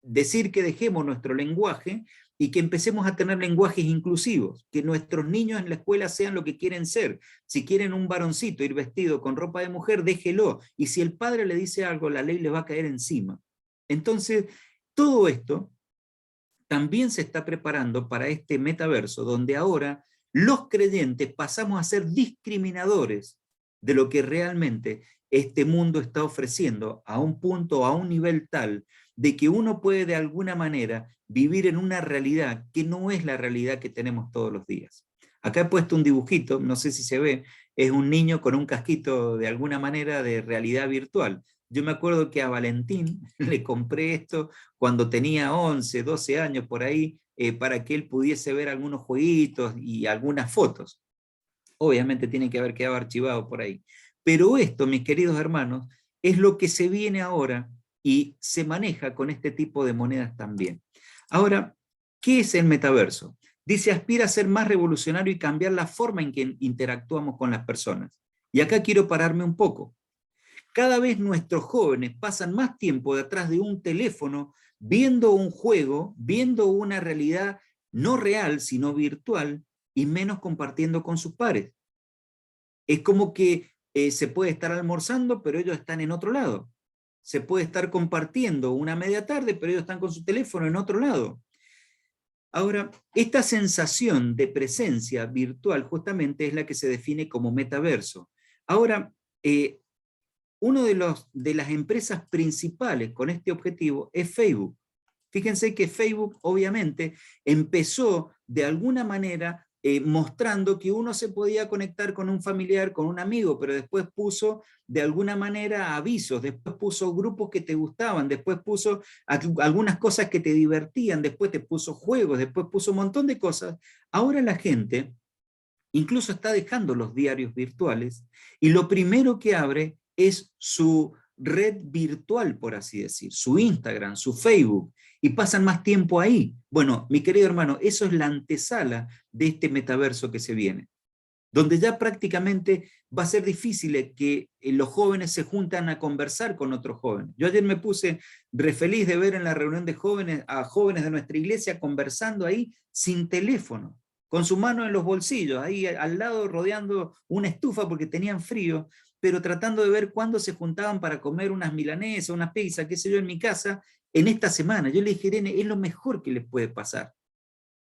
A: decir que dejemos nuestro lenguaje y que empecemos a tener lenguajes inclusivos, que nuestros niños en la escuela sean lo que quieren ser. Si quieren un varoncito ir vestido con ropa de mujer, déjelo. Y si el padre le dice algo, la ley les va a caer encima. Entonces, todo esto también se está preparando para este metaverso, donde ahora los creyentes pasamos a ser discriminadores de lo que realmente este mundo está ofreciendo a un punto, a un nivel tal, de que uno puede de alguna manera vivir en una realidad que no es la realidad que tenemos todos los días. Acá he puesto un dibujito, no sé si se ve, es un niño con un casquito de alguna manera de realidad virtual. Yo me acuerdo que a Valentín le compré esto cuando tenía 11, 12 años por ahí, para que él pudiese ver algunos jueguitos y algunas fotos. Obviamente tiene que haber quedado archivado por ahí. Pero esto, mis queridos hermanos, es lo que se viene ahora y se maneja con este tipo de monedas también. Ahora, ¿qué es el metaverso? Dice, aspira a ser más revolucionario y cambiar la forma en que interactuamos con las personas. Y acá quiero pararme un poco. Cada vez nuestros jóvenes pasan más tiempo detrás de un teléfono viendo un juego, viendo una realidad no real, sino virtual, y menos compartiendo con sus pares. Es como que se puede estar almorzando, pero ellos están en otro lado. Se puede estar compartiendo una media tarde, pero ellos están con su teléfono en otro lado. Ahora, esta sensación de presencia virtual justamente es la que se define como metaverso. Ahora, uno de las empresas principales con este objetivo es Facebook. Fíjense que Facebook obviamente empezó de alguna manera mostrando que uno se podía conectar con un familiar, con un amigo, pero después puso de alguna manera avisos, después puso grupos que te gustaban, después puso algunas cosas que te divertían, después te puso juegos, después puso un montón de cosas. Ahora la gente incluso está dejando los diarios virtuales y lo primero que abre es su red virtual, por así decir, su Instagram, su Facebook, y pasan más tiempo ahí. Bueno, mi querido hermano, eso es la antesala de este metaverso que se viene, donde ya prácticamente va a ser difícil que los jóvenes se juntan a conversar con otros jóvenes. Yo ayer me puse re feliz de ver en la reunión de jóvenes a jóvenes de nuestra iglesia conversando ahí sin teléfono, con su mano en los bolsillos, ahí al lado rodeando una estufa porque tenían frío, pero tratando de ver cuándo se juntaban para comer unas milanesas, unas pizzas, qué sé yo, en mi casa, en esta semana. Yo le dije, Irene, es lo mejor que les puede pasar,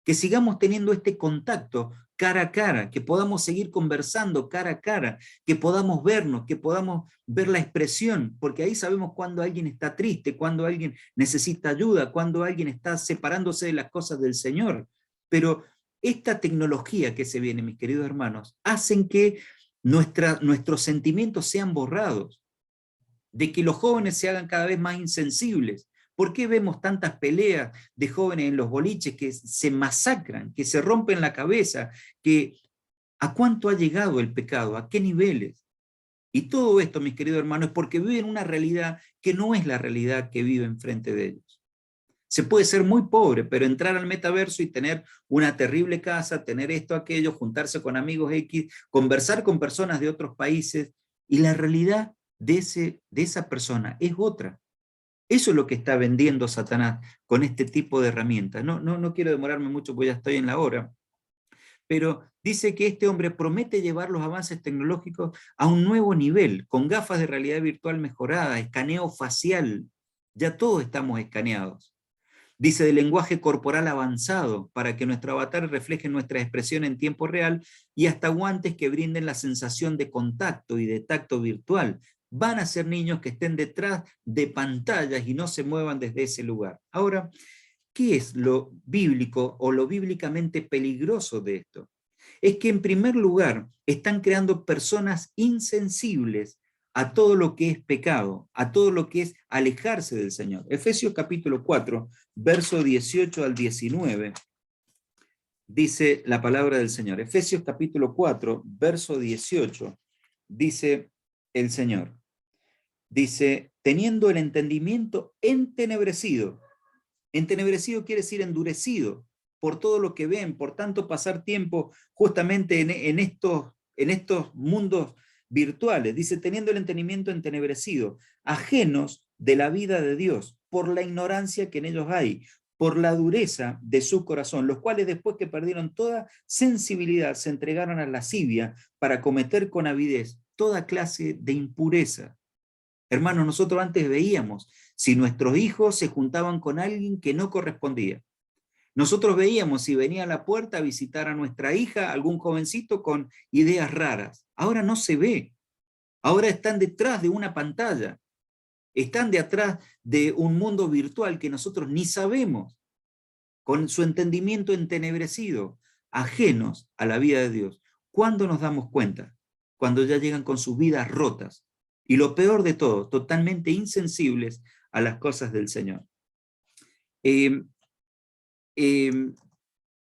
A: que sigamos teniendo este contacto cara a cara, que podamos seguir conversando cara a cara, que podamos vernos, que podamos ver la expresión, porque ahí sabemos cuando alguien está triste, cuando alguien necesita ayuda, cuando alguien está separándose de las cosas del Señor. Pero esta tecnología que se viene, mis queridos hermanos, hacen que nuestros sentimientos sean borrados, de que los jóvenes se hagan cada vez más insensibles. ¿Por qué vemos tantas peleas de jóvenes en los boliches que se masacran, que se rompen la cabeza? ¿A cuánto ha llegado el pecado? ¿A qué niveles? Y todo esto, mis queridos hermanos, es porque viven una realidad que no es la realidad que vive enfrente de ellos. Se puede ser muy pobre, pero entrar al metaverso y tener una terrible casa, tener esto, aquello, juntarse con amigos X, conversar con personas de otros países, y la realidad de esa persona es otra. Eso es lo que está vendiendo Satanás con este tipo de herramientas. No quiero demorarme mucho porque ya estoy en la hora, pero dice que este hombre promete llevar los avances tecnológicos a un nuevo nivel, con gafas de realidad virtual mejorada, escaneo facial, ya todos estamos escaneados. Dice de lenguaje corporal avanzado, para que nuestro avatar refleje nuestra expresión en tiempo real, y hasta guantes que brinden la sensación de contacto y de tacto virtual. Van a ser niños que estén detrás de pantallas y no se muevan desde ese lugar. Ahora, ¿qué es lo bíblico o lo bíblicamente peligroso de esto? Es que en primer lugar están creando personas insensibles a todo lo que es pecado, a todo lo que es alejarse del Señor. Efesios capítulo 4, verso 18 al 19, dice la palabra del Señor. Efesios capítulo 4, verso 18, dice el Señor. Dice, teniendo el entendimiento entenebrecido. Entenebrecido quiere decir endurecido por todo lo que ven, por tanto pasar tiempo justamente en estos mundos virtuales. Dice, teniendo el entendimiento entenebrecido, ajenos de la vida de Dios, por la ignorancia que en ellos hay, por la dureza de su corazón, los cuales después que perdieron toda sensibilidad se entregaron a la lascivia para cometer con avidez toda clase de impureza. Hermanos, nosotros antes veíamos si nuestros hijos se juntaban con alguien que no correspondía. Nosotros veíamos si venía a la puerta a visitar a nuestra hija, algún jovencito con ideas raras. Ahora no se ve. Ahora están detrás de una pantalla. Están detrás de un mundo virtual que nosotros ni sabemos, con su entendimiento entenebrecido, ajenos a la vida de Dios. ¿Cuándo nos damos cuenta? Cuando ya llegan con sus vidas rotas. Y lo peor de todo, totalmente insensibles a las cosas del Señor. Eh, eh,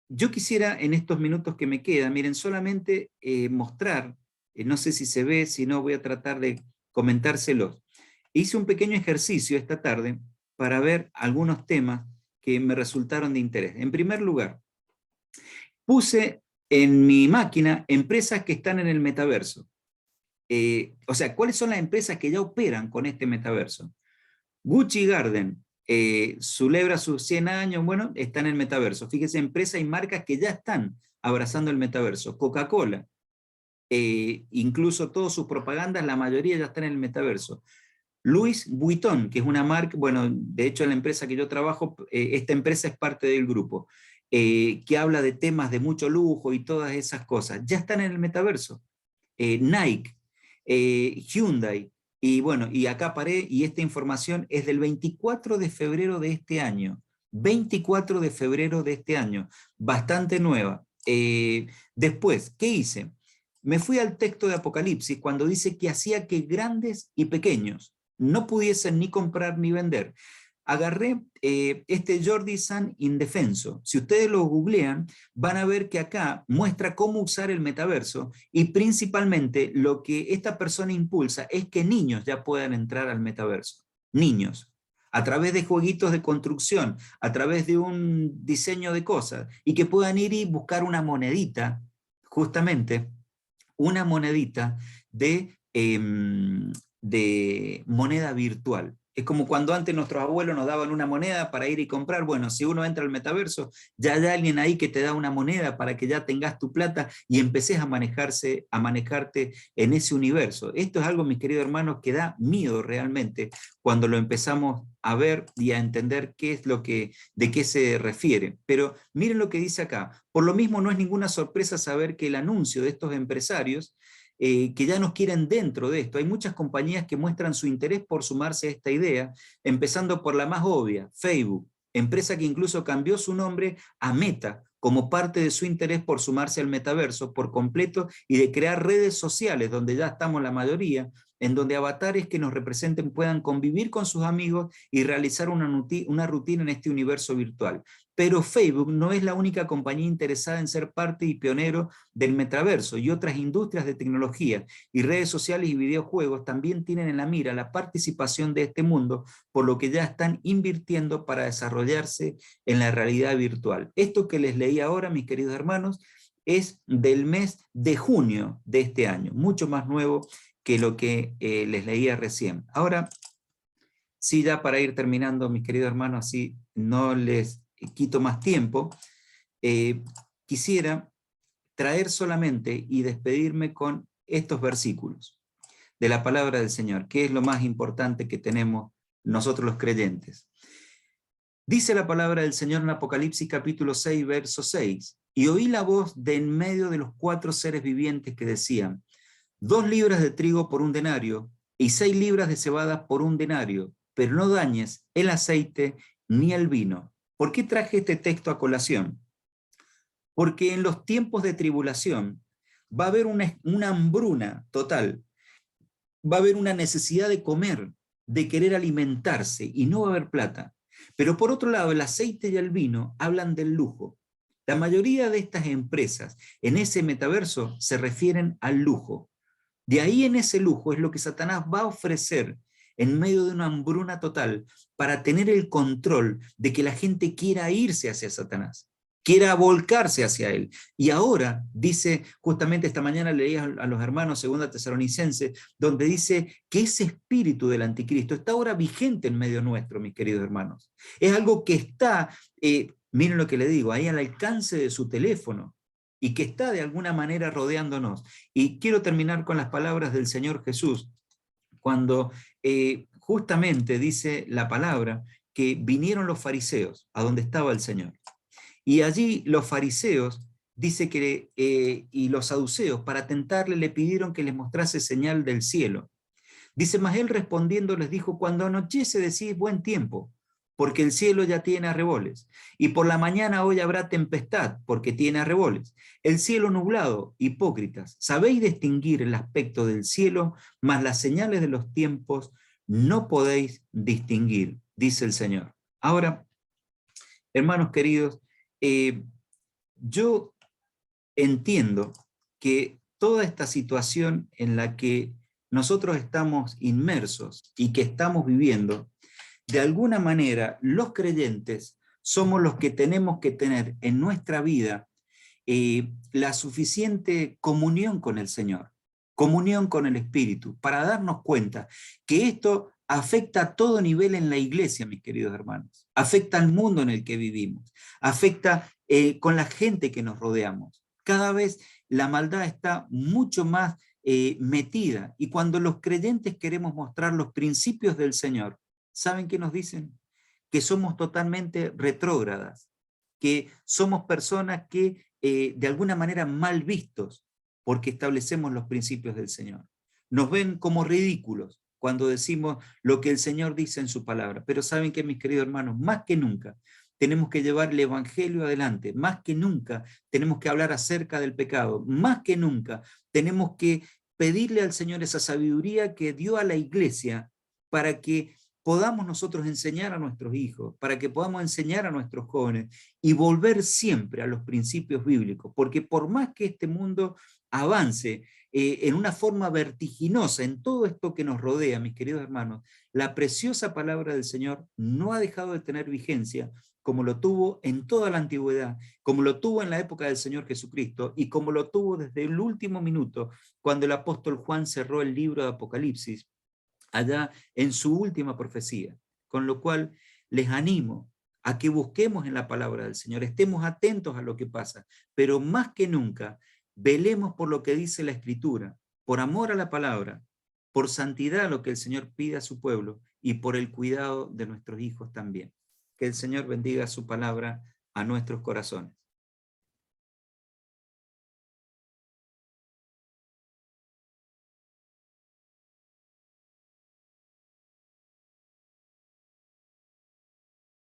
A: yo quisiera en estos minutos que me quedan, miren, solamente mostrar, no sé si se ve, si no voy a tratar de comentárselos. Hice un pequeño ejercicio esta tarde para ver algunos temas que me resultaron de interés. En primer lugar, puse en mi máquina empresas que están en el metaverso. O sea, ¿cuáles son las empresas que ya operan con este metaverso? Gucci Garden celebra sus 100 años, bueno, está en el metaverso. Fíjese, empresas y marcas que ya están abrazando el metaverso. Coca-Cola, incluso todas sus propagandas, la mayoría ya están en el metaverso. Louis Vuitton, que es una marca, bueno, de hecho en la empresa que yo trabajo, esta empresa es parte del grupo, que habla de temas de mucho lujo y todas esas cosas, ya están en el metaverso. Nike, Hyundai, y bueno, y acá paré, y esta información es del 24 de febrero de este año, 24 de febrero de este año, bastante nueva. Después, ¿qué hice? Me fui al texto de Apocalipsis cuando dice que hacía que grandes y pequeños no pudiesen ni comprar ni vender. Agarré este Jordi San Indefenso. Si ustedes lo googlean, van a ver que acá muestra cómo usar el metaverso y principalmente lo que esta persona impulsa es que niños ya puedan entrar al metaverso. Niños. A través de jueguitos de construcción, a través de un diseño de cosas y que puedan ir y buscar una monedita, justamente una monedita de moneda virtual. Es como cuando antes nuestros abuelos nos daban una moneda para ir y comprar. Bueno, si uno entra al metaverso, ya hay alguien ahí que te da una moneda para que ya tengas tu plata y empeces a manejarte en ese universo. Esto es algo, mis queridos hermanos, que da miedo realmente cuando lo empezamos a ver y a entender qué es de qué se refiere. Pero miren lo que dice acá. Por lo mismo, no es ninguna sorpresa saber que el anuncio de estos empresarios que ya nos quieren dentro de esto. Hay muchas compañías que muestran su interés por sumarse a esta idea, empezando por la más obvia, Facebook, empresa que incluso cambió su nombre a Meta, como parte de su interés por sumarse al metaverso por completo y de crear redes sociales, donde ya estamos la mayoría, en donde avatares que nos representen puedan convivir con sus amigos y realizar una rutina en este universo virtual. Pero Facebook no es la única compañía interesada en ser parte y pionero del metaverso, y otras industrias de tecnología y redes sociales y videojuegos también tienen en la mira la participación de este mundo, por lo que ya están invirtiendo para desarrollarse en la realidad virtual. Esto que les leí ahora, mis queridos hermanos, es del mes de junio de este año, mucho más nuevo que lo que les leía recién. Ahora, Sí, ya para ir terminando, mis queridos hermanos, así no les quito más tiempo, quisiera traer solamente y despedirme con estos versículos de la palabra del Señor, que es lo más importante que tenemos nosotros los creyentes. Dice la palabra del Señor en Apocalipsis capítulo 6, verso 6, y oí la voz de en medio de los 4 seres vivientes que decían, 2 libras de trigo por 1 denario, y 6 libras de cebada por 1 denario, pero no dañes el aceite ni el vino. ¿Por qué traje este texto a colación? Porque en los tiempos de tribulación va a haber una hambruna total, va a haber una necesidad de comer, de querer alimentarse, y no va a haber plata. Pero por otro lado, el aceite y el vino hablan del lujo. La mayoría de estas empresas en ese metaverso se refieren al lujo. De ahí en ese lujo es lo que Satanás va a ofrecer en medio de una hambruna total para tener el control de que la gente quiera irse hacia Satanás, quiera volcarse hacia él. Y ahora dice, justamente esta mañana leí a los hermanos 2 Tesalonicenses, donde dice que ese espíritu del anticristo está ahora vigente en medio nuestro, mis queridos hermanos. Es algo que está, miren lo que le digo, ahí al alcance de su teléfono, y que está de alguna manera rodeándonos. Y quiero terminar con las palabras del Señor Jesús, cuando justamente dice la palabra que vinieron los fariseos a donde estaba el Señor. Y allí los fariseos, dice que, y los saduceos, para tentarle, le pidieron que les mostrase señal del cielo. Dice, mas él respondiendo les dijo, cuando anochece decís buen tiempo, porque el cielo ya tiene arreboles, y por la mañana hoy habrá tempestad, porque tiene arreboles. El cielo nublado, hipócritas, sabéis distinguir el aspecto del cielo, mas las señales de los tiempos no podéis distinguir, dice el Señor. Ahora, hermanos queridos, yo entiendo que toda esta situación en la que nosotros estamos inmersos y que estamos viviendo, de alguna manera los creyentes somos los que tenemos que tener en nuestra vida la suficiente comunión con el Señor, comunión con el Espíritu, para darnos cuenta que esto afecta a todo nivel en la iglesia, mis queridos hermanos, afecta al mundo en el que vivimos, afecta con la gente que nos rodeamos. Cada vez la maldad está mucho más metida, y cuando los creyentes queremos mostrar los principios del Señor, ¿saben qué nos dicen? Que somos totalmente retrógradas, que somos personas que de alguna manera mal vistos porque establecemos los principios del Señor. Nos ven como ridículos cuando decimos lo que el Señor dice en su palabra. Pero saben que, mis queridos hermanos, más que nunca tenemos que llevar el evangelio adelante, más que nunca tenemos que hablar acerca del pecado, más que nunca tenemos que pedirle al Señor esa sabiduría que dio a la iglesia para que podamos nosotros enseñar a nuestros hijos, para que podamos enseñar a nuestros jóvenes y volver siempre a los principios bíblicos, porque por más que este mundo avance en una forma vertiginosa en todo esto que nos rodea, mis queridos hermanos, la preciosa palabra del Señor no ha dejado de tener vigencia, como lo tuvo en toda la antigüedad, como lo tuvo en la época del Señor Jesucristo, y como lo tuvo desde el último minuto, cuando el apóstol Juan cerró el libro de Apocalipsis, allá en su última profecía. Con lo cual les animo a que busquemos en la palabra del Señor, estemos atentos a lo que pasa, pero más que nunca velemos por lo que dice la Escritura, por amor a la palabra, por santidad a lo que el Señor pide a su pueblo y por el cuidado de nuestros hijos también. Que el Señor bendiga su palabra a nuestros corazones.